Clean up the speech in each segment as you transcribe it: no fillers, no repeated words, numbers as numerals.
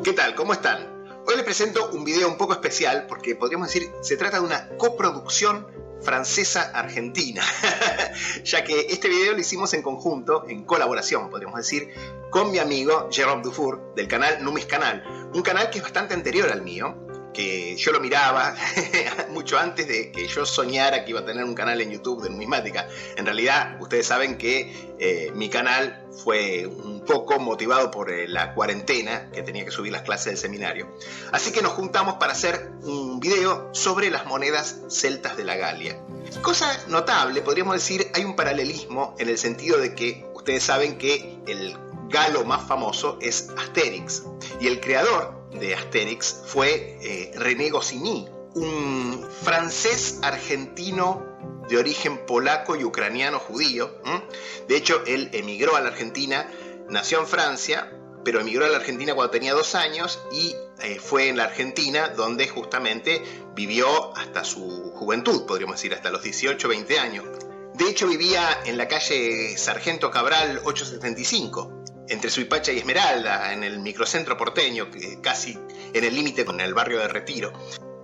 ¿Qué tal? ¿Cómo están? Hoy les presento un video un poco especial porque podríamos decir se trata de una coproducción francesa-argentina, ya que este video lo hicimos en conjunto, en colaboración, podríamos decir, con mi amigo Jérôme Dufour del canal Numis Canal, un canal que es bastante anterior al mío, que yo lo miraba mucho antes de que yo soñara que iba a tener un canal en YouTube de numismática. En realidad, ustedes saben que mi canal fue un poco motivado por la cuarentena, que tenía que subir las clases del seminario. Así que nos juntamos para hacer un video sobre las monedas celtas de la Galia. Cosa notable, podríamos decir, hay un paralelismo en el sentido de que ustedes saben que el galo más famoso es Asterix, y el creador de Asterix fue René Goscinny, un francés argentino de origen polaco y ucraniano judío. De hecho, él emigró a la Argentina, nació en Francia, pero emigró a la Argentina cuando tenía 2 años y fue en la Argentina donde justamente vivió hasta su juventud, podríamos decir, hasta los 18, 20 años. De hecho, vivía en la calle Sargento Cabral 875, entre Suipacha y Esmeralda, en el microcentro porteño, casi en el límite con el barrio de Retiro.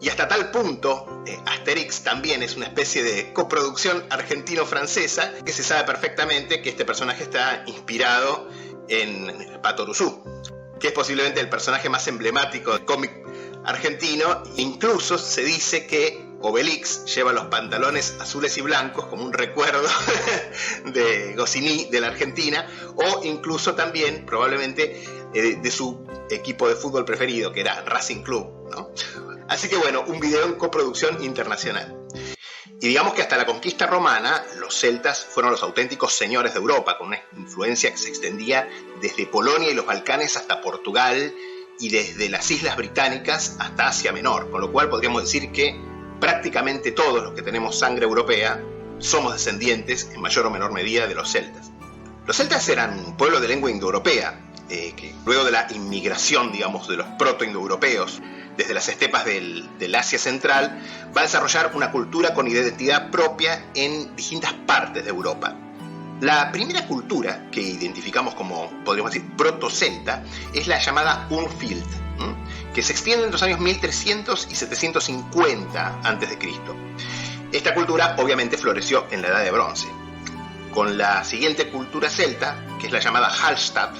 Y hasta tal punto, Asterix también es una especie de coproducción argentino-francesa, que se sabe perfectamente que este personaje está inspirado en Pato Russú, que es posiblemente el personaje más emblemático del cómic argentino. Incluso se dice que Obelix lleva los pantalones azules y blancos como un recuerdo de Goscinny de la Argentina, o incluso también probablemente de su equipo de fútbol preferido, que era Racing Club, ¿no? Así que bueno, un video en coproducción internacional. Y digamos que hasta la conquista romana, los celtas fueron los auténticos señores de Europa, con una influencia que se extendía desde Polonia y los Balcanes hasta Portugal, y desde las Islas Británicas hasta Asia Menor, con lo cual podríamos decir que prácticamente todos los que tenemos sangre europea somos descendientes, en mayor o menor medida, de los celtas. Los celtas eran un pueblo de lengua indoeuropea, que luego de la inmigración, digamos, de los proto-indoeuropeos, desde las estepas del Asia Central, va a desarrollar una cultura con identidad propia en distintas partes de Europa. La primera cultura que identificamos como, podríamos decir, proto-celta es la llamada Unfield, que se extiende entre los años 1300 y 750 a.C. Esta cultura obviamente floreció en la Edad de Bronce. Con la siguiente cultura celta, que es la llamada Hallstatt,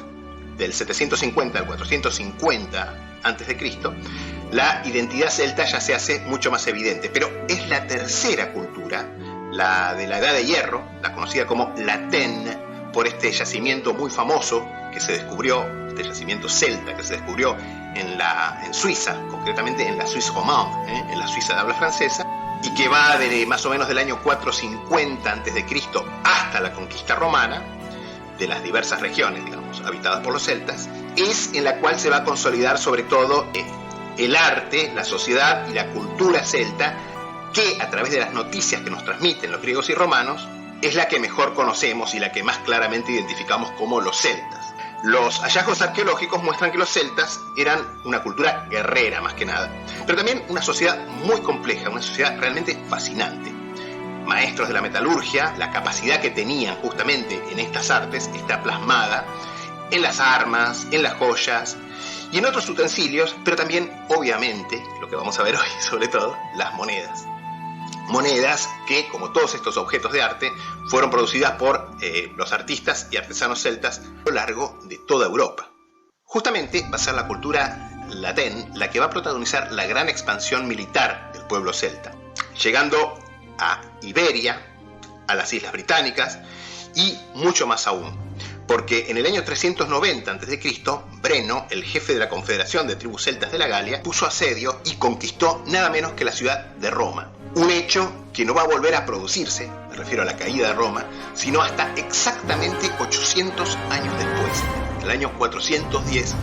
del 750 al 450 a.C., la identidad celta ya se hace mucho más evidente, pero es la tercera cultura, la de la Edad de Hierro, la conocida como Latène, por este yacimiento muy famoso que se descubrió, este yacimiento celta que se descubrió en Suiza, concretamente en la Suisse romande, en la Suiza de habla francesa, y que va de más o menos del año 450 a.C. hasta la conquista romana, de las diversas regiones, digamos, habitadas por los celtas, es en la cual se va a consolidar sobre todo el arte, la sociedad y la cultura celta, que a través de las noticias que nos transmiten los griegos y romanos, es la que mejor conocemos y la que más claramente identificamos como los celtas. Los hallazgos arqueológicos muestran que los celtas eran una cultura guerrera más que nada, pero también una sociedad muy compleja, una sociedad realmente fascinante. Maestros de la metalurgia, la capacidad que tenían justamente en estas artes está plasmada en las armas, en las joyas y en otros utensilios, pero también, obviamente, lo que vamos a ver hoy sobre todo, las monedas. Monedas que, como todos estos objetos de arte, fueron producidas por los artistas y artesanos celtas a lo largo de toda Europa. Justamente va a ser la cultura latén la que va a protagonizar la gran expansión militar del pueblo celta, llegando a Iberia, a las Islas Británicas y mucho más aún, porque en el año 390 a.C., Breno, el jefe de la Confederación de Tribus Celtas de la Galia, puso asedio y conquistó nada menos que la ciudad de Roma. Un hecho que no va a volver a producirse, me refiero a la caída de Roma, sino hasta exactamente 800 años después, en el año 410,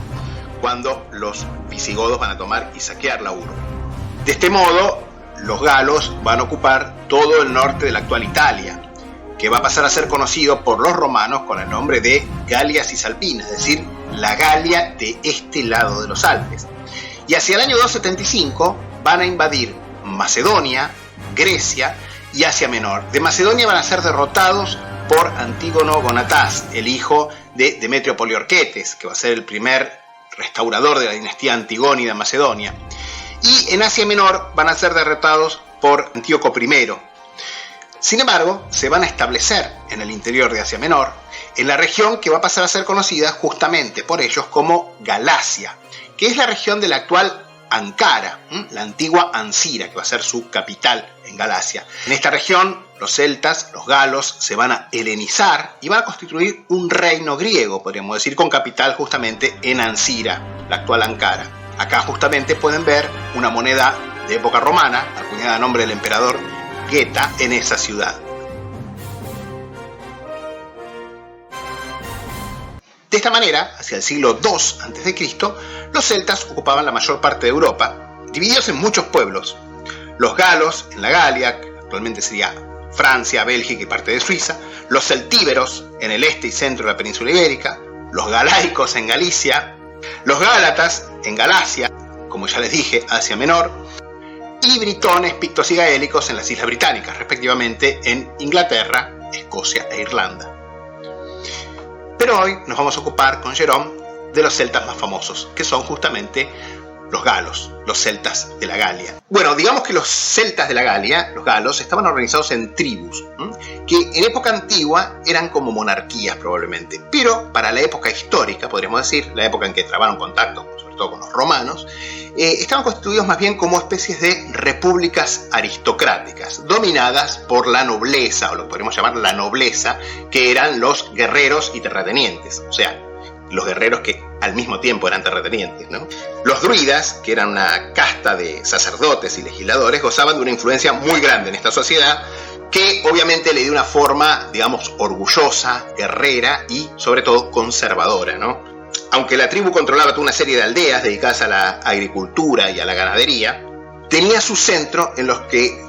cuando los visigodos van a tomar y saquear la urbe. De este modo, los galos van a ocupar todo el norte de la actual Italia, que va a pasar a ser conocido por los romanos con el nombre de Galia Cisalpina, es decir, la Galia de este lado de los Alpes. Y hacia el año 275 van a invadir Macedonia, Grecia y Asia Menor. De Macedonia van a ser derrotados por Antígono Gonatás, el hijo de Demetrio Poliorquetes, que va a ser el primer restaurador de la dinastía antigónida en Macedonia. Y en Asia Menor van a ser derrotados por Antíoco I. Sin embargo, se van a establecer en el interior de Asia Menor, en la región que va a pasar a ser conocida justamente por ellos como Galacia, que es la región de la actual Ankara, la antigua Ancira, que va a ser su capital en Galacia. En esta región, los celtas, los galos, se van a helenizar y van a constituir un reino griego, podríamos decir, con capital justamente en Ancira, la actual Ankara. Acá justamente pueden ver una moneda de época romana, acuñada a nombre del emperador Geta, en esa ciudad. De esta manera, hacia el siglo II a.C., los celtas ocupaban la mayor parte de Europa, divididos en muchos pueblos. Los galos en la Galia, que actualmente sería Francia, Bélgica y parte de Suiza, los celtíberos en el este y centro de la península ibérica, los galaicos en Galicia, los gálatas en Galacia, como ya les dije, Asia Menor, y britones, pictos y gaélicos en las Islas Británicas, respectivamente en Inglaterra, Escocia e Irlanda. Pero hoy nos vamos a ocupar con Jerome de los celtas más famosos, que son justamente los galos, los celtas de la Galia. Bueno, digamos que los celtas de la Galia, los galos, estaban organizados en tribus, que en época antigua eran como monarquías probablemente, pero para la época histórica, podríamos decir, la época en que trabaron contacto, sobre todo con los romanos, estaban constituidos más bien como especies de repúblicas aristocráticas, dominadas por la nobleza, o lo que podríamos llamar la nobleza, que eran los guerreros y terratenientes, o sea, los guerreros que al mismo tiempo eran terratenientes, ¿no? Los druidas, que eran una casta de sacerdotes y legisladores, gozaban de una influencia muy grande en esta sociedad, que obviamente le dio una forma, digamos, orgullosa, guerrera y sobre todo conservadora, ¿no? Aunque la tribu controlaba toda una serie de aldeas dedicadas a la agricultura y a la ganadería, tenía su centro en los que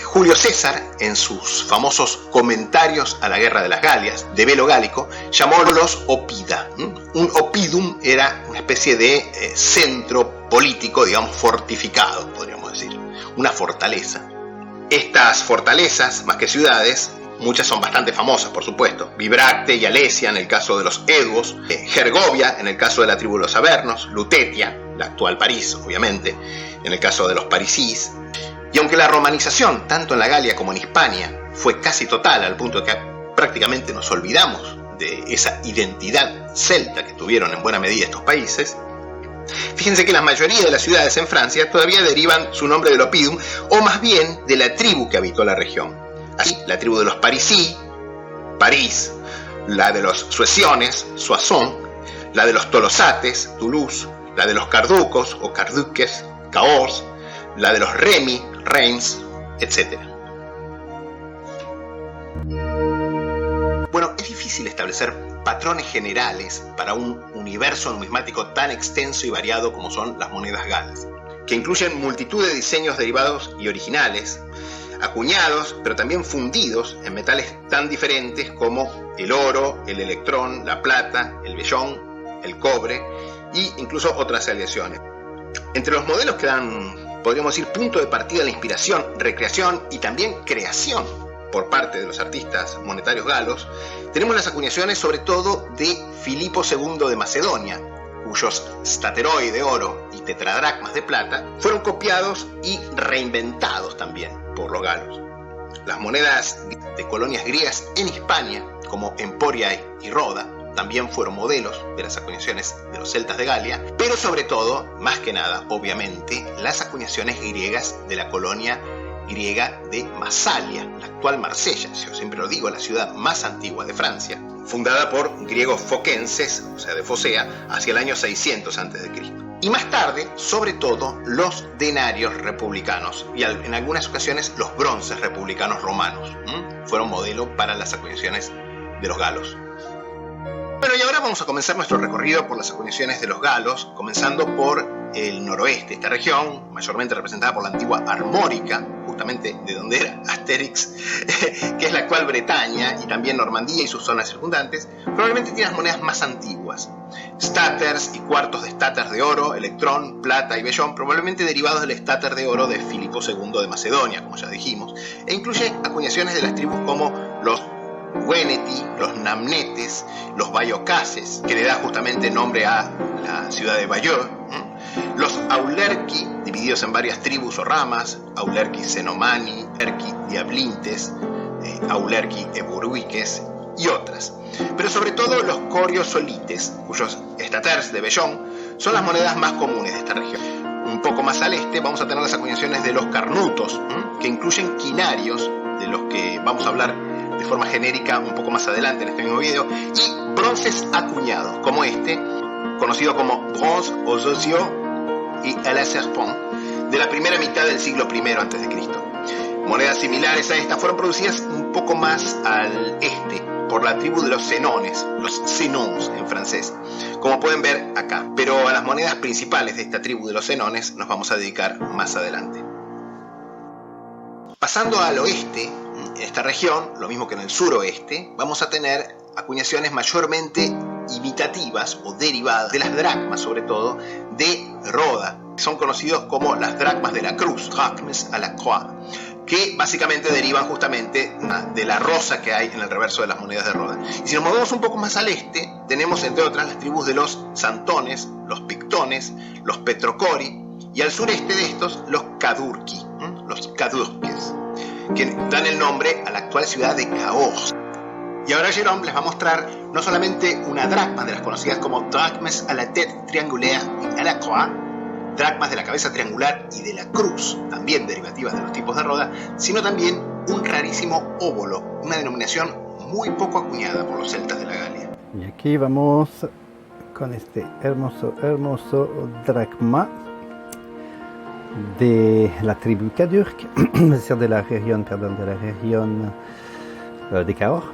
Julio César, en sus famosos comentarios a la guerra de las Galias, de velo gálico, llamó los oppida. Un oppidum era una especie de centro político, digamos, fortificado, podríamos decir, una fortaleza. Estas fortalezas, más que ciudades, muchas son bastante famosas, por supuesto. Bibracte y Alesia en el caso de los Eduos, Gergovia en el caso de la tribu de los Avernos, Lutetia, la actual París, obviamente, en el caso de los parisís. Y aunque la romanización, tanto en la Galia como en Hispania, fue casi total, al punto de que prácticamente nos olvidamos de esa identidad celta que tuvieron en buena medida estos países, fíjense que la mayoría de las ciudades en Francia todavía derivan su nombre del oppidum, o más bien de la tribu que habitó la región. Así, la tribu de los parisí, París, la de los sueciones, Soissons, la de los tolosates, Toulouse, la de los carducos o carduques, Cahors, la de los remi, Reims, etc. Bueno, es difícil establecer patrones generales para un universo numismático tan extenso y variado como son las monedas galas, que incluyen multitud de diseños derivados y originales, acuñados, pero también fundidos en metales tan diferentes como el oro, el electrón, la plata, el vellón, el cobre e incluso otras aleaciones. Entre los modelos que dan, podríamos decir, punto de partida de la inspiración, recreación y también creación por parte de los artistas monetarios galos, tenemos las acuñaciones sobre todo de Filipo II de Macedonia, cuyos stateroi de oro y tetradracmas de plata fueron copiados y reinventados también por los galos. Las monedas de colonias griegas en Hispania, como Emporiae y Roda, también fueron modelos de las acuñaciones de los celtas de Galia, pero sobre todo, más que nada, obviamente, las acuñaciones griegas de la colonia griega de Masalia, la actual Marsella, yo siempre lo digo, la ciudad más antigua de Francia, fundada por griegos focenses, o sea, de Focea, hacia el año 600 a.C. Y más tarde, sobre todo, los denarios republicanos y en algunas ocasiones los bronces republicanos romanos fueron modelo para las acuñaciones de los galos. Bueno, y ahora vamos a comenzar nuestro recorrido por las acuñaciones de los galos, comenzando por el noroeste, esta región, mayormente representada por la antigua Armórica, justamente de donde era Asterix, que es la actual Bretaña, y también Normandía y sus zonas circundantes, probablemente tiene las monedas más antiguas. Staters y cuartos de staters de oro, electrón, plata y vellón, probablemente derivados del stater de oro de Filipo II de Macedonia, como ya dijimos, e incluye acuñaciones de las tribus como los Gueneti, los Namnetes, los Bayocases, que le da justamente nombre a la ciudad de Bayeux. Los Aulerci, divididos en varias tribus o ramas, Aulerci Cenomani, Aulerci Diablintes, Aulerci Eburuiques y otras. Pero sobre todo los Coriosolites, cuyos estaters de Bellón son las monedas más comunes de esta región. Un poco más al este vamos a tener las acuñaciones de los Carnutos, que incluyen quinarios, de los que vamos a hablar de forma genérica un poco más adelante en este mismo video, y bronces acuñados, como este, conocido como Bronze aux Osiaux y à la Serpent, de la primera mitad del siglo I a.C. Monedas similares a estas fueron producidas un poco más al este, por la tribu de los Senones, los Senons en francés, como pueden ver acá. Pero a las monedas principales de esta tribu de los Senones nos vamos a dedicar más adelante. Pasando al oeste, en esta región, lo mismo que en el suroeste, vamos a tener acuñaciones mayormente imitativas o derivadas de las dracmas, sobre todo, de Roda. Son conocidos como las dracmas de la cruz, drachmes à la croix, que básicamente derivan justamente de la rosa que hay en el reverso de las monedas de Roda. Y si nos movemos un poco más al este, tenemos entre otras las tribus de los Santones, los Pictones, los Petrocori, y al sureste de estos los Cadurci, los Cadurques, que dan el nombre a la actual ciudad de Cahors. Y ahora Jérôme les va a mostrar no solamente una dracma de las conocidas como drachmes à la tête triangulaire y à la croix, dracmas de la cabeza triangular y de la cruz, también derivativas de los tipos de Roda, sino también un rarísimo óbolo, una denominación muy poco acuñada por los celtas de la Galia. Y aquí vamos con este hermoso dracma de la tribu Cadurque, es decir, de la región de Cahors.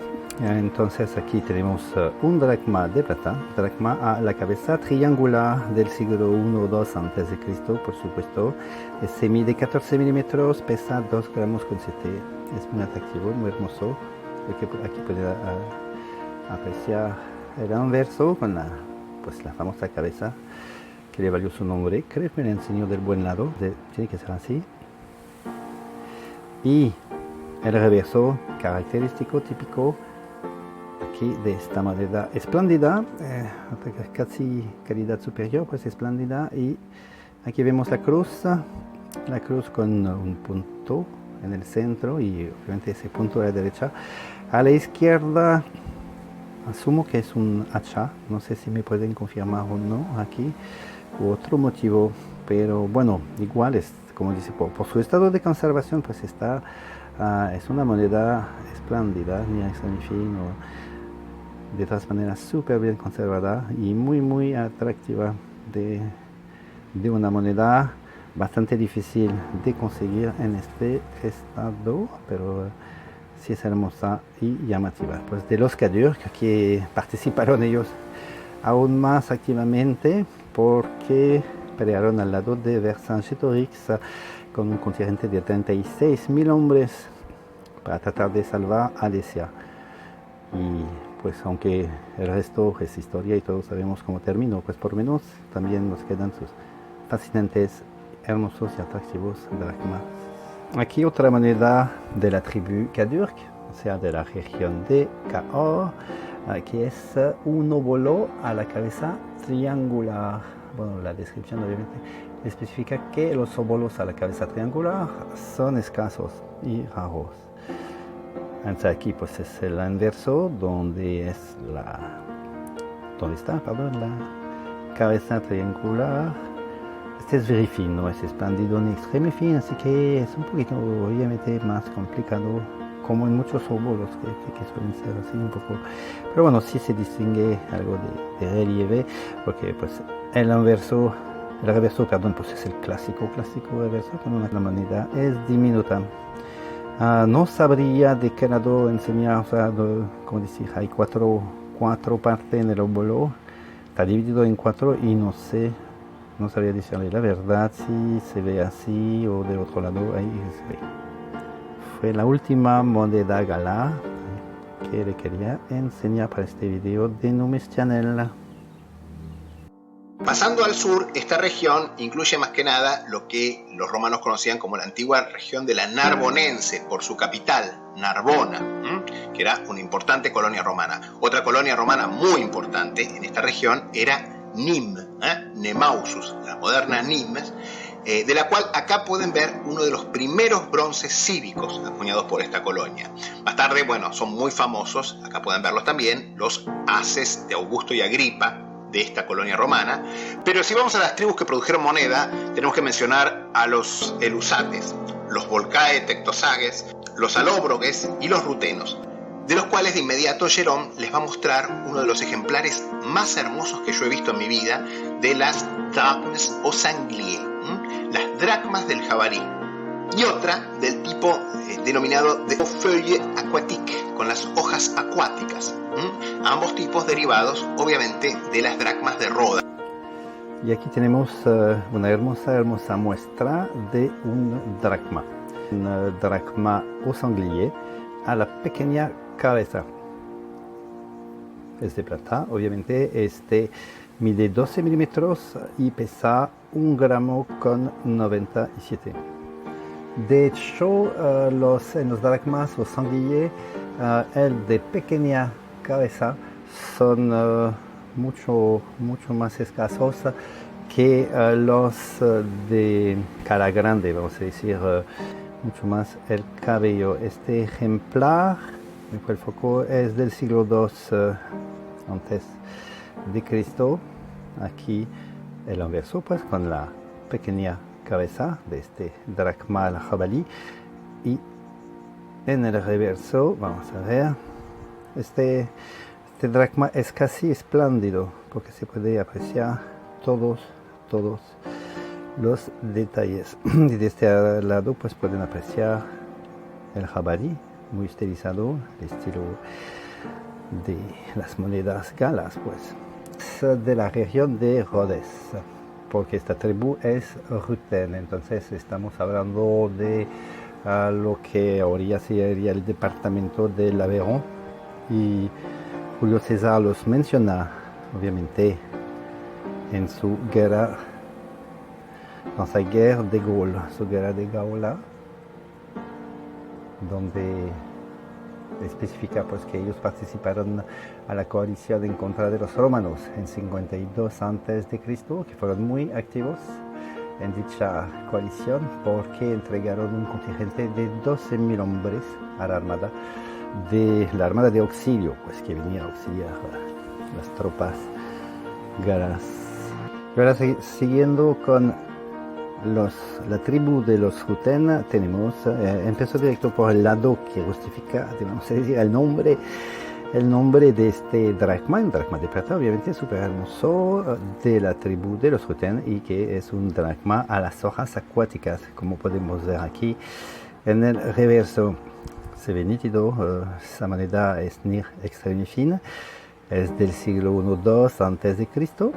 Entonces aquí tenemos un dracma de plata, dracma a la cabeza triangular del siglo I o II a.C., por supuesto. Se mide 14 milímetros, pesa 2 gramos con 7. Es muy atractivo, muy hermoso. Aquí pueden apreciar el anverso con la famosa cabeza que le valió su nombre. Creo que me la enseñó del buen lado, tiene que ser así. Y el reverso característico, típico, aquí de esta moneda espléndida, casi calidad superior, pues espléndida. Y aquí vemos la cruz con un punto en el centro y obviamente ese punto a la derecha. A la izquierda asumo que es un hacha, no sé si me pueden confirmar o no aquí, u otro motivo, pero bueno, igual es, como dice, por su estado de conservación, pues está, es una moneda espléndida, ni a fin, de todas maneras súper bien conservada y muy atractiva, de una moneda bastante difícil de conseguir en este estado, pero sí es hermosa y llamativa. Pues de los Cadurques, que participaron ellos aún más activamente porque pelearon al lado de Vercingetorix con un contingente de 36.000 hombres para tratar de salvar Alesia. Y pues aunque el resto es historia y todos sabemos cómo terminó, pues por menos también nos quedan sus fascinantes, hermosos y atractivos dracmas. Aquí otra moneda de la tribu Cadurque, o sea de la región de Cahors, que es un óbolo a la cabeza triangular. Bueno, la descripción obviamente especifica que los óbolos a la cabeza triangular son escasos y raros. Entonces aquí pues es el anverso donde está la cabeza triangular. Este es very fino, es expandido en extreme fin, así que es un poquito obviamente más complicado, como en muchos óbolos que suelen ser así un poco, pero bueno, sí se distingue algo de relieve, porque pues el reverso, pues es el clásico reverso, con una moneda es diminuta. No sabría de qué lado enseñar, o sea, como decir, hay cuatro partes en el óbolo, está dividido en 4 y no sabría decirle la verdad si se ve así o de otro lado, ahí se ve. Fue la última moneda gala que le quería enseñar para este video de Numis Channel. Pasando al sur, esta región incluye más que nada lo que los romanos conocían como la antigua región de la Narbonense, por su capital, Narbona, que era una importante colonia romana. Otra colonia romana muy importante en esta región era Nîmes, Nemausus, la moderna Nimes, de la cual acá pueden ver uno de los primeros bronces cívicos acuñados por esta colonia. Más tarde, bueno, son muy famosos, acá pueden verlos también, los haces de Augusto y Agripa de esta colonia romana. Pero si vamos a las tribus que produjeron moneda, tenemos que mencionar a los elusates, los volcae tectosages, los alóbroges y los rutenos, de los cuales de inmediato Jerome les va a mostrar uno de los ejemplares más hermosos que yo he visto en mi vida de las drachmes au sanglier, las dracmas del jabalí, y otra del tipo denominado de feuille aquatique, con las hojas acuáticas, ambos tipos derivados obviamente de las dracmas de Roda. Y aquí tenemos una hermosa muestra de un dracma au sanglier a la pequeña cabeza. Es de plata, obviamente, mide 12 milímetros y pesa 1 gramo con 97. De hecho, en los dracmas o sanglier, el de pequeña cabeza son mucho más escasos que los de cara grande, vamos a decir, mucho más el cabello. Este ejemplar, el foco es del siglo II antes de Cristo. Aquí el anverso, pues, con la pequeña cabeza de este dracma al jabalí, y en el reverso, vamos a ver, este dracma es casi espléndido porque se puede apreciar todos los detalles. Y de este lado pues pueden apreciar el jabalí muy estilizado, el estilo de las monedas galas, pues, de la región de Rhodes, porque esta tribu es rutene. Entonces estamos hablando de lo que ahora sería el departamento del Aveyron, y Julio César los menciona obviamente en su guerra, en sa guerra de Gaule, su guerra de Gaula, donde especifica pues que ellos participaron a la coalición en contra de los romanos en 52 a.C., que fueron muy activos en dicha coalición porque entregaron un contingente de 12.000 hombres a la armada de auxilio, pues, que venía a auxiliar las tropas galas. Y ahora siguiendo con la tribu de los Ruten, tenemos, empezó directo por el lado que justifica, vamos a decir, el nombre de este dracma, un dracma de plata, obviamente súper hermoso, de la tribu de los Ruten, y que es un dracma a las hojas acuáticas, como podemos ver aquí en el reverso. Se ve nítido, esa moneda es extremely fina, es del siglo I-II antes de Cristo.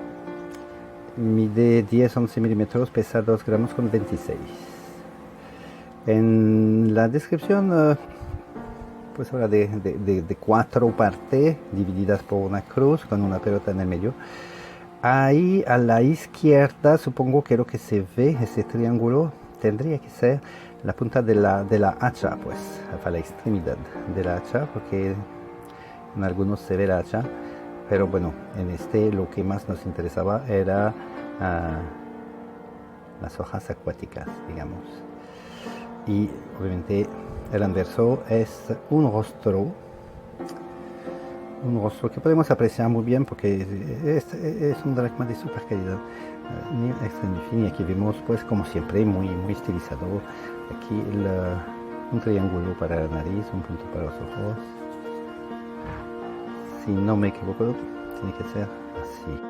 Mide 10-11 milímetros, pesa 2 gramos con 26. En la descripción, pues habla de 4 partes divididas por una cruz con una pelota en el medio. Ahí a la izquierda, supongo que lo que se ve, ese triángulo, tendría que ser la punta de la hacha, pues, a la extremidad de la hacha, porque en algunos se ve la hacha. Pero bueno, en lo que más nos interesaba era las hojas acuáticas, digamos. Y obviamente el anverso es un rostro que podemos apreciar muy bien porque es un dracma de super calidad, y aquí vemos, pues, como siempre, muy estilizado. Aquí un triángulo para la nariz, un punto para los ojos. Si no me equivoco, tiene que ser así.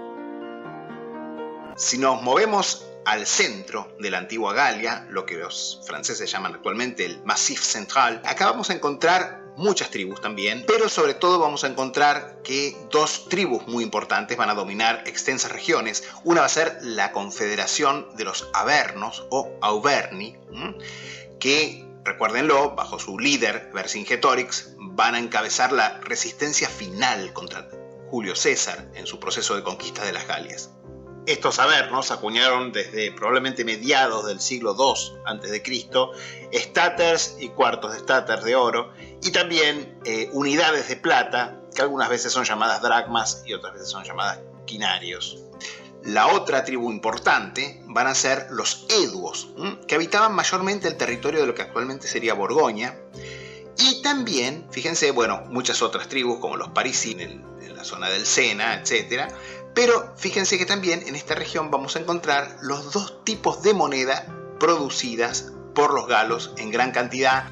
Si nos movemos al centro de la antigua Galia, lo que los franceses llaman actualmente el Massif Central, acá vamos a encontrar muchas tribus también, pero sobre todo vamos a encontrar que 2 tribus muy importantes van a dominar extensas regiones. Una va a ser la Confederación de los Avernos o Auverni, que, recuérdenlo, bajo su líder Vercingetorix, van a encabezar la resistencia final contra Julio César en su proceso de conquista de las Galias. Estos avernos acuñaron desde probablemente mediados del siglo II a.C. staters y cuartos de staters de oro, y también unidades de plata, que algunas veces son llamadas dracmas y otras veces son llamadas quinarios. La otra tribu importante van a ser los eduos, que habitaban mayormente el territorio de lo que actualmente sería Borgoña. Y también, fíjense, bueno, muchas otras tribus como los parisí en la zona del Sena, etc. Pero fíjense que también en esta región vamos a encontrar los dos tipos de moneda producidas por los galos en gran cantidad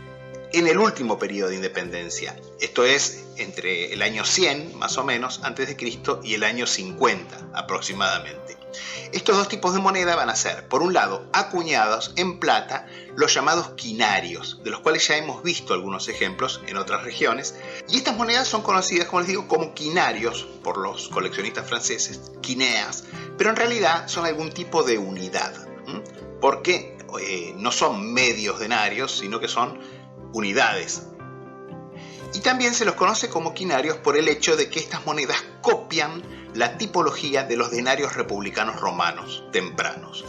en el último periodo de independencia. Esto es entre el año 100, más o menos, antes de Cristo, y el año 50, aproximadamente. Estos dos tipos de moneda van a ser, por un lado, acuñados en plata, los llamados quinarios, de los cuales ya hemos visto algunos ejemplos en otras regiones. Y estas monedas son conocidas, como les digo, como quinarios por los coleccionistas franceses, quineas, pero en realidad son algún tipo de unidad, porque no son medios denarios, sino que son unidades. Y también se los conoce como quinarios por el hecho de que estas monedas copian la tipología de los denarios republicanos romanos tempranos,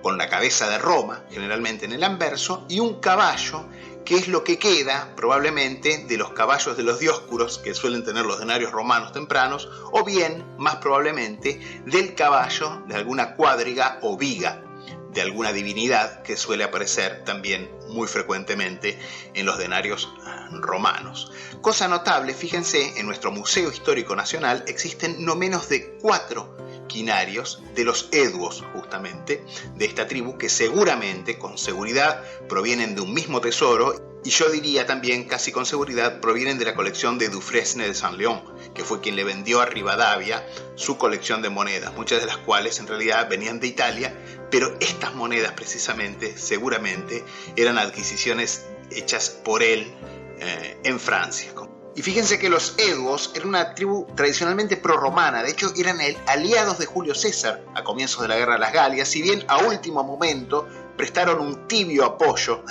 con la cabeza de Roma, generalmente en el anverso, y un caballo, que es lo que queda probablemente de los caballos de los dioscuros que suelen tener los denarios romanos tempranos, o bien, más probablemente, del caballo de alguna cuadriga o viga de alguna divinidad que suele aparecer también muy frecuentemente en los denarios romanos. Cosa notable, fíjense, en nuestro Museo Histórico Nacional existen no menos de 4 quinarios de los eduos, justamente, de esta tribu, que seguramente, con seguridad, provienen de un mismo tesoro, y yo diría también, casi con seguridad, provienen de la colección de Dufresne de Saint-Léon, que fue quien le vendió a Rivadavia su colección de monedas, muchas de las cuales en realidad venían de Italia, pero estas monedas precisamente, seguramente, eran adquisiciones hechas por él en Francia. Y fíjense que los eduos eran una tribu tradicionalmente prorromana, de hecho eran aliados de Julio César a comienzos de la Guerra de las Galias, si bien a último momento prestaron un tibio apoyo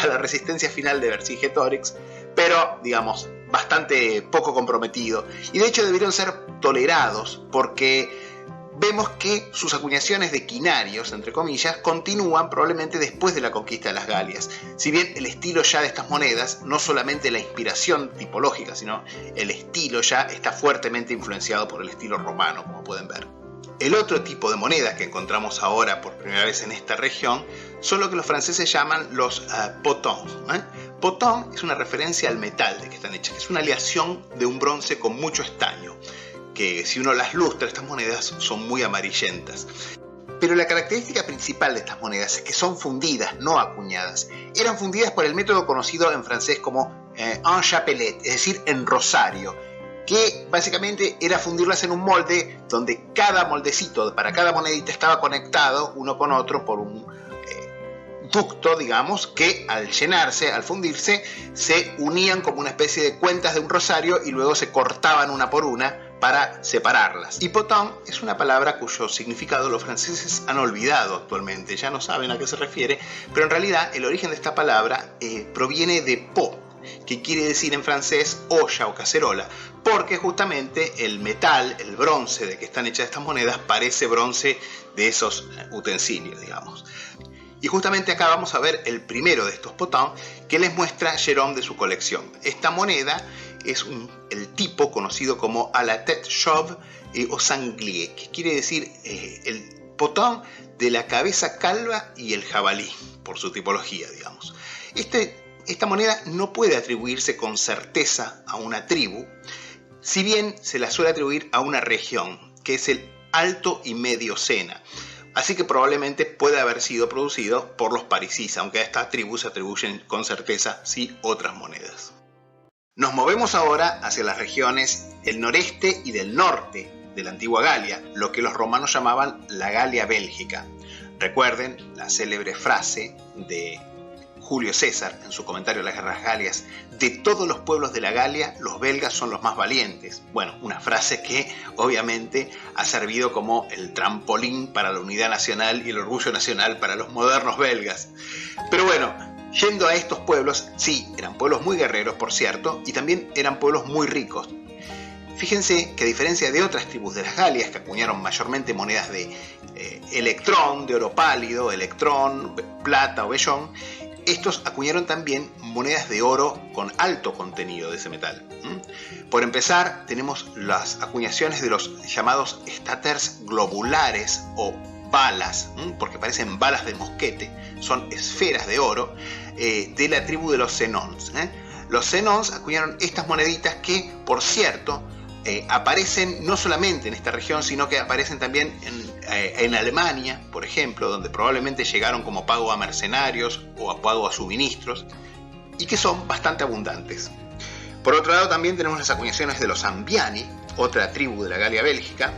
a la resistencia final de Vercingétorix, pero, digamos, bastante poco comprometido. Y de hecho debieron ser tolerados porque vemos que sus acuñaciones de quinarios, entre comillas, continúan probablemente después de la conquista de las Galias. Si bien el estilo ya de estas monedas, no solamente la inspiración tipológica, sino el estilo ya está fuertemente influenciado por el estilo romano, como pueden ver. El otro tipo de monedas que encontramos ahora por primera vez en esta región son lo que los franceses llaman los potons. Poton es una referencia al metal de que están hechas, que es una aleación de un bronce con mucho estaño, que si uno las lustra, estas monedas son muy amarillentas. Pero la característica principal de estas monedas es que son fundidas, no acuñadas. Eran fundidas por el método conocido en francés como en chapelet, es decir, en rosario, que básicamente era fundirlas en un molde donde cada moldecito para cada monedita estaba conectado uno con otro por un ducto, digamos, que al llenarse, al fundirse, se unían como una especie de cuentas de un rosario y luego se cortaban una por una para separarlas. Y poton es una palabra cuyo significado los franceses han olvidado actualmente, ya no saben a qué se refiere, pero en realidad el origen de esta palabra proviene de pot, que quiere decir en francés olla o cacerola, porque justamente el metal, el bronce de que están hechas estas monedas, parece bronce de esos utensilios, digamos. Y justamente acá vamos a ver el primero de estos potons que les muestra Jérôme de su colección. Esta moneda es el tipo conocido como à la tête chauve o sanglier, que quiere decir el poton de la cabeza calva y el jabalí, por su tipología, digamos. Esta moneda no puede atribuirse con certeza a una tribu, si bien se la suele atribuir a una región, que es el Alto y Medio Sena. Así que probablemente puede haber sido producido por los parisíes, aunque a esta tribu se atribuyen con certeza sí otras monedas. Nos movemos ahora hacia las regiones del noreste y del norte de la antigua Galia, lo que los romanos llamaban la Galia Bélgica. Recuerden la célebre frase de Julio César en su comentario a las guerras galias: de todos los pueblos de la Galia, los belgas son los más valientes. Bueno, una frase que obviamente ha servido como el trampolín para la unidad nacional y el orgullo nacional para los modernos belgas. Pero bueno, yendo a estos pueblos, sí, eran pueblos muy guerreros, por cierto, y también eran pueblos muy ricos. Fíjense que a diferencia de otras tribus de las Galias que acuñaron mayormente monedas de electrón, de oro pálido, electrón, plata o vellón, estos acuñaron también monedas de oro con alto contenido de ese metal. Por empezar, tenemos las acuñaciones de los llamados staters globulares o balas, porque parecen balas de mosquete, son esferas de oro, de la tribu de los Senons. Los Senons acuñaron estas moneditas que, por cierto, aparecen no solamente en esta región, sino que aparecen también en Alemania, por ejemplo, donde probablemente llegaron como pago a mercenarios o a pago a suministros, y que son bastante abundantes. Por otro lado, también tenemos las acuñaciones de los Ambiani, otra tribu de la Galia Bélgica,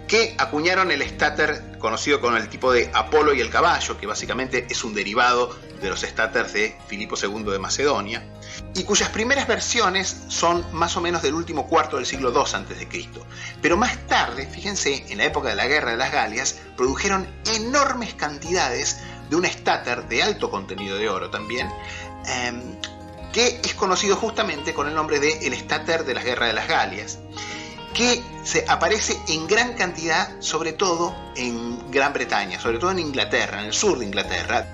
que acuñaron el stater conocido con el tipo de Apolo y el caballo, que básicamente es un derivado de los staters de Filipo II de Macedonia, y cuyas primeras versiones son más o menos del último cuarto del siglo II a.C. Pero más tarde, fíjense, en la época de la Guerra de las Galias, produjeron enormes cantidades de un stater de alto contenido de oro también, que es conocido justamente con el nombre de el stater de la Guerra de las Galias, que se aparece en gran cantidad, sobre todo en Gran Bretaña, sobre todo en Inglaterra, en el sur de Inglaterra,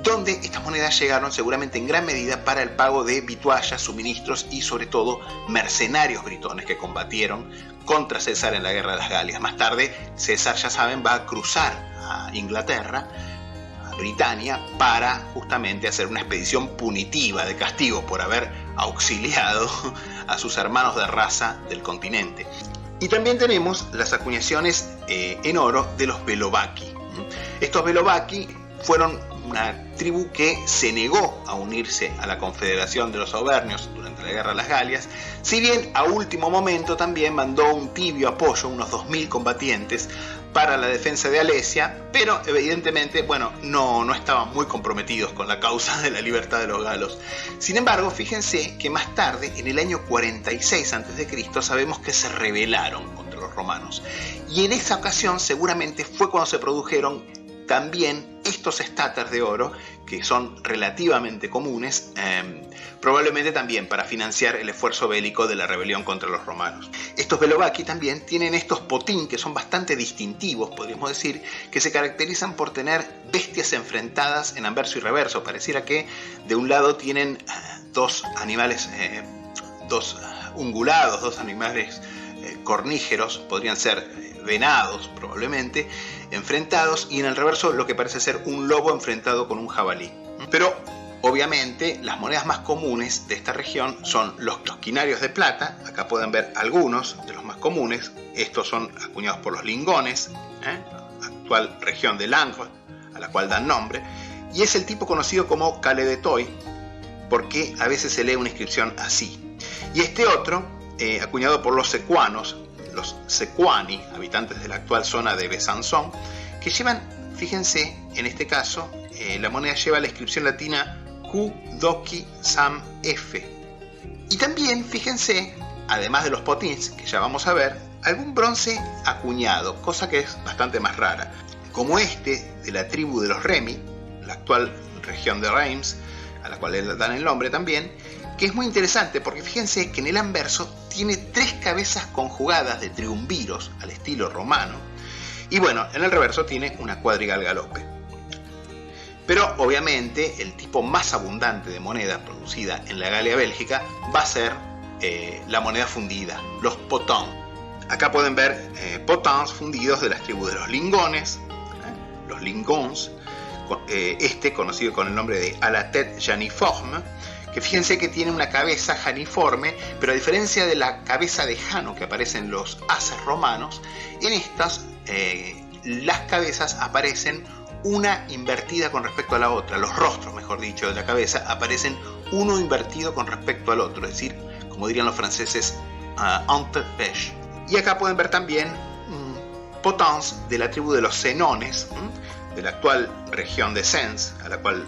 donde estas monedas llegaron seguramente en gran medida para el pago de vituallas, suministros y sobre todo mercenarios britones que combatieron contra César en la Guerra de las Galias. Más tarde, César, ya saben, va a cruzar a Inglaterra, a Britania, para justamente hacer una expedición punitiva de castigo por haber auxiliado a sus hermanos de raza del continente. Y también tenemos las acuñaciones en oro de los Belovaki. Estos Belovaki fueron una tribu que se negó a unirse a la Confederación de los Auvernios durante la Guerra de las Galias, si bien a último momento también mandó un tibio apoyo, unos 2000 combatientes, para la defensa de Alesia, pero evidentemente, no estaban muy comprometidos con la causa de la libertad de los galos. Sin embargo, fíjense que más tarde, en el año 46 a.C., sabemos que se rebelaron contra los romanos. Y en esa ocasión seguramente fue cuando se produjeron también estos staters de oro, que son relativamente comunes, probablemente también para financiar el esfuerzo bélico de la rebelión contra los romanos. Estos Belovaki también tienen estos potín, que son bastante distintivos, podríamos decir, que se caracterizan por tener bestias enfrentadas en anverso y reverso. Pareciera que de un lado tienen dos animales, dos ungulados, dos animales cornígeros, podrían ser venados probablemente, enfrentados, y en el reverso lo que parece ser un lobo enfrentado con un jabalí. Pero obviamente las monedas más comunes de esta región son los quinarios de plata. Acá pueden ver algunos de los más comunes. Estos son acuñados por los lingones, actual región de Langres, a la cual dan nombre, y es el tipo conocido como Calais de Toy, porque a veces se lee una inscripción así. Y este otro, acuñado por los secuanos, los sequani, habitantes de la actual zona de Besançon, que llevan, fíjense, en este caso, la moneda lleva la inscripción latina Q Doki Sam F. Y también, fíjense, además de los potins, que ya vamos a ver, algún bronce acuñado, cosa que es bastante más rara, como este de la tribu de los Remi, la actual región de Reims, a la cual le dan el nombre también, que es muy interesante porque fíjense que en el anverso tiene 3 cabezas conjugadas de triunviros al estilo romano, y en el reverso tiene una cuadriga al galope. Pero obviamente el tipo más abundante de moneda producida en la Galia Bélgica va a ser la moneda fundida, los potins. Acá pueden ver potins fundidos de las tribus de los lingones, los lingons, conocido con el nombre de à la tête janiforme, que fíjense que tiene una cabeza janiforme, pero a diferencia de la cabeza de Jano que aparece en los haces romanos, en estas las cabezas aparecen una invertida con respecto a la otra. Los rostros, mejor dicho, de la cabeza aparecen uno invertido con respecto al otro, es decir, como dirían los franceses, entre-pêche. Y acá pueden ver también potins de la tribu de los Senones, de la actual región de Sens, a la cual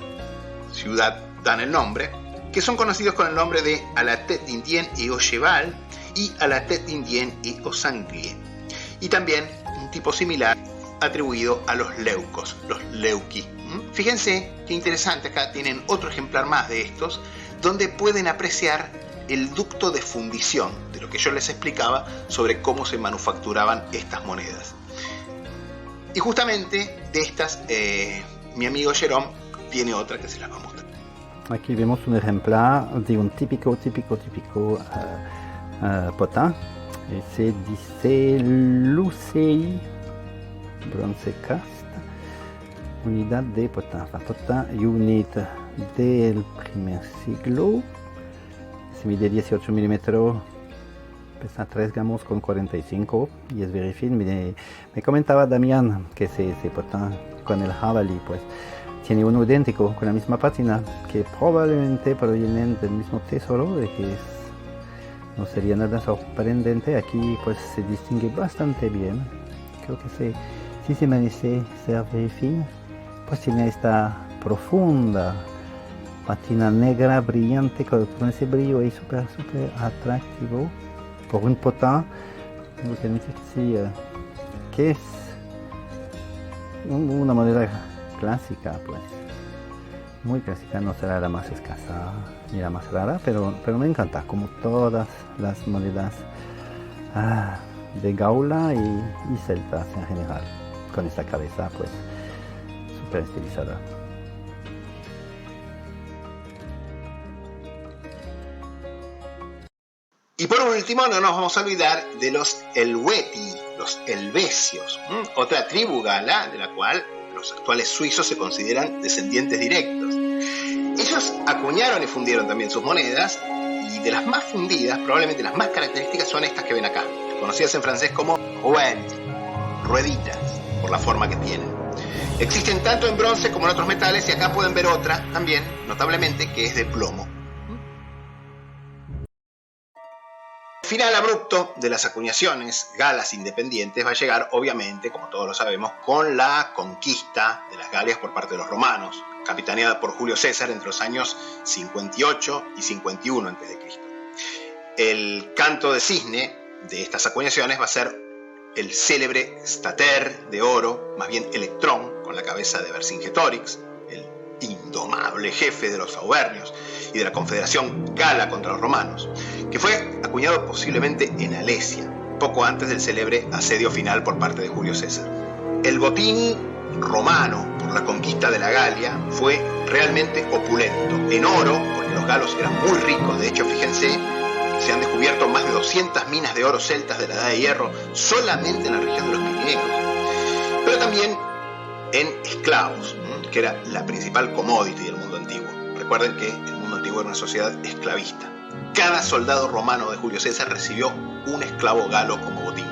ciudad dan el nombre, que son conocidos con el nombre de à la tête indienne et au cheval y à la tête indienne et au sanglier. Y también un tipo similar atribuido a los leucos, los leuki. Fíjense qué interesante, acá tienen otro ejemplar más de estos, donde pueden apreciar el ducto de fundición, de lo que yo les explicaba sobre cómo se manufacturaban estas monedas. Y justamente de estas, mi amigo Jerome tiene otra que se las va a mostrar. Aquí vemos un ejemplar de un típico Potin. Se dice Lucei Bronze Cast, unidad de Potin. La Potin Unit del primer siglo. Se mide 18 milímetros, pesa 3 gramos con 45 y es very fin. Me comentaba Damián que ese Potin con el jabalí, pues tiene uno idéntico con la misma pátina que probablemente provienen del mismo tesoro, de que no sería nada sorprendente. Aquí pues se distingue bastante bien. Creo que sí se merece ser very fin. Pues tiene esta profunda patina negra brillante con ese brillo ahí súper atractivo por un Potin. Que es una moneda clásica, pues muy clásica, no será la más escasa ni la más rara, pero me encanta, como todas las monedas de Gaula y celtas en general, con esta cabeza pues súper estilizada. Y por último, no nos vamos a olvidar de los Helveti, los helvecios, otra tribu gala de la cual los actuales suizos se consideran descendientes directos. Ellos acuñaron y fundieron también sus monedas, y de las más fundidas, probablemente las más características son estas que ven acá, conocidas en francés como rouettes, rueditas, por la forma que tienen. Existen tanto en bronce como en otros metales, y acá pueden ver otra también, notablemente, que es de plomo. El final abrupto de las acuñaciones galas independientes va a llegar, obviamente, como todos lo sabemos, con la conquista de las Galias por parte de los romanos, capitaneada por Julio César entre los años 58 y 51 a.C. El canto de cisne de estas acuñaciones va a ser el célebre stater de oro, más bien electrón, con la cabeza de Vercingetorix, el indomable jefe de los auvernios y de la confederación gala contra los romanos, que fue acuñado posiblemente en Alesia, poco antes del célebre asedio final por parte de Julio César. El botín romano por la conquista de la Galia fue realmente opulento, en oro, porque los galos eran muy ricos. De hecho, fíjense, se han descubierto más de 200 minas de oro celtas de la Edad de Hierro solamente en la región de los Pirineos, pero también en esclavos, que era la principal commodity del mundo antiguo. Recuerden que el mundo antiguo era una sociedad esclavista. Cada soldado romano de Julio César recibió un esclavo galo como botín.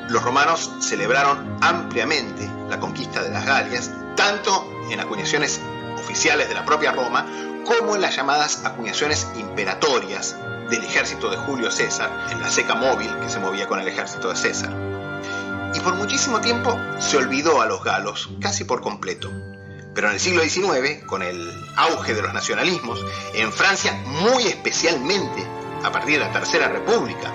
Los romanos celebraron ampliamente la conquista de las Galias, tanto en acuñaciones oficiales de la propia Roma, como en las llamadas acuñaciones imperatorias del ejército de Julio César, en la seca móvil que se movía con el ejército de César. Y por muchísimo tiempo se olvidó a los galos, casi por completo. Pero en el siglo XIX, con el auge de los nacionalismos, en Francia muy especialmente, a partir de la Tercera República,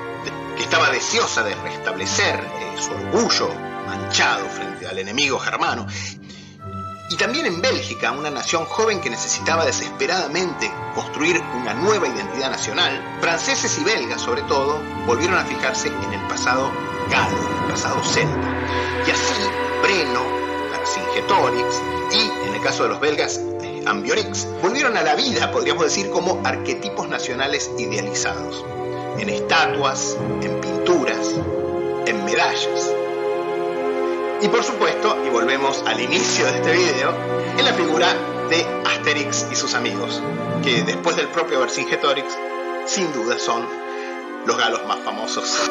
que estaba deseosa de restablecer su orgullo manchado frente al enemigo germano, y también en Bélgica, una nación joven que necesitaba desesperadamente construir una nueva identidad nacional, franceses y belgas sobre todo volvieron a fijarse en el pasado galo, en el pasado celta. Y así Breno, Vercingetorix y, en el caso de los belgas, Ambiorix, volvieron a la vida, podríamos decir, como arquetipos nacionales idealizados, en estatuas, en pinturas, en medallas. Y por supuesto, y volvemos al inicio de este video, en la figura de Asterix y sus amigos, que después del propio Vercingetorix, sin duda son los galos más famosos.